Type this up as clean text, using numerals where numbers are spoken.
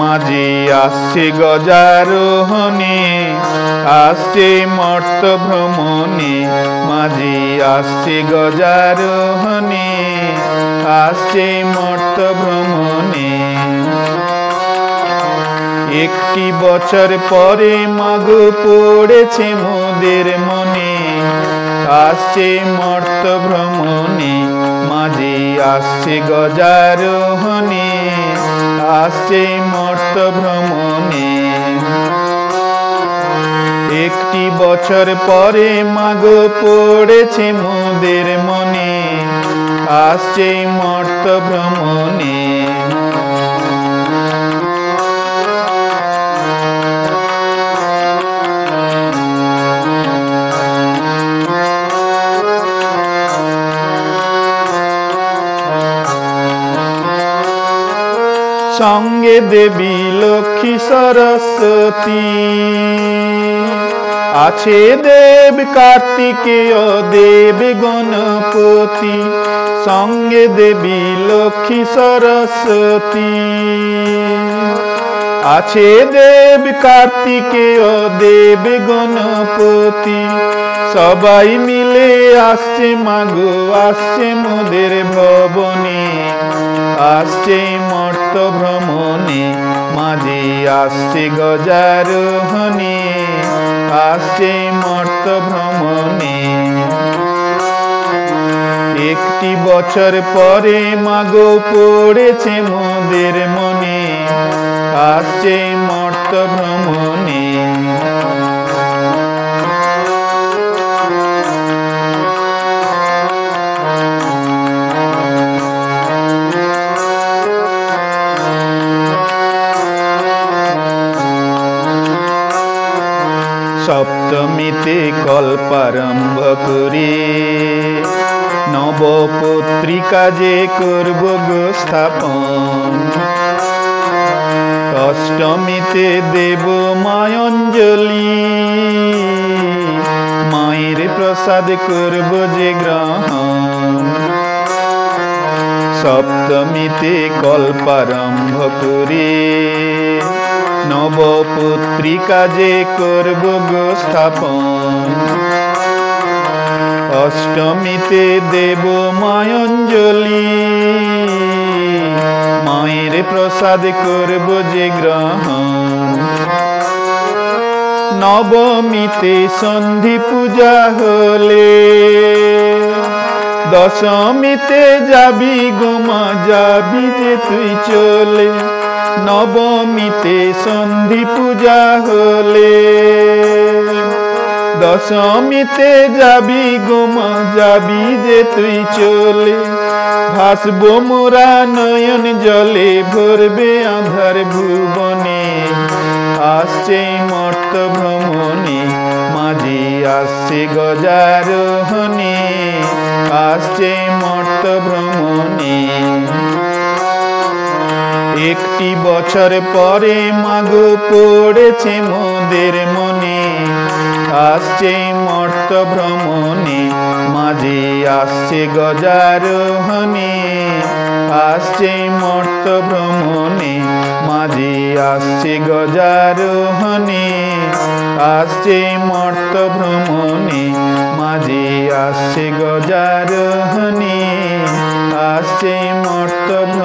মাঝি আসছে গজারোহণে, আসছে মর্ত ভ্রমণে। মাঝি আসছে গজারোহণে, আসছে মর্ত ভ্রমণে। একটি বছর পরে মাগো পড়েছে মোদের মনে, আসছে মর্ত ভ্রমণে। মাঝি আসছে গজারোহণে, আসছে মর্ত ভ্রমণে। একটি বছর পরে মাগো পড়েছে মোদের মনে, আসছে মর্ত ভ্রমণে। সঙ্গে দেবী লক্ষ্মী সরস্বতী, আছে দেব কার্তিকেয় দেব গণপতি। সঙ্গে দেবী লক্ষ্মী সরস্বতী, আছে দেব কার্তিকেয় দেব গণপতি। সবাই মিলে আসছে মাগো, আসছে মোদের ভবনে, আসছে মর্ত ভ্রমণে। মাঝি আসছে গজারোহণে, আসছে মর্ত ভ্রমণে। একটি বছর পরে মাগো পড়েছে মোদের মনে, আসছে মর্ত ভ্রমণে। সপ্তমীতে কল্পারম্ভ করে, নবপত্রিকা যে করব গো স্থাপন। অষ্টমীতে দেব মায়ঞ্জলি, মায়ের প্রসাদ করব যে গ্রহণ। সপ্তমীতে কল্পারম্ভ করে, নবপত্রিকা যে করব গো স্থাপন। অষ্টমীতে দেব মায়ঞ্জলি, মায়ের প্রসাদ করব যে গ্রহণ। নবমীতে সন্ধি পূজা হলে, দশমীতে যাবি গো মা, যাবি যে তুই চলে। নবমীতে সন্ধি পূজা হলে, দশমীতে যাবি গো মা, যাবি যে তুই চলে। ভাসবো মোরা নয়ন জলে, ভরবে আধার ভুবনে, আসছে মর্ত ভ্রমণে। মাঝি আসছে গজারোহণে, আসছে মর্ত ভ্রমণে। একটি বছর পরে মাগো পড়েছে মোদের মনে, আসছে মর্ত ভ্রমণে। মাঝি আসছে গজারোহণে, আসছে মর্ত ভ্রমণে। মাঝি আসছে গজারোহণে, আসছে মর্ত ভ্রমণে। মাঝি আসছে গজারোহণে, আসছে মর্ত ভ্রমণে।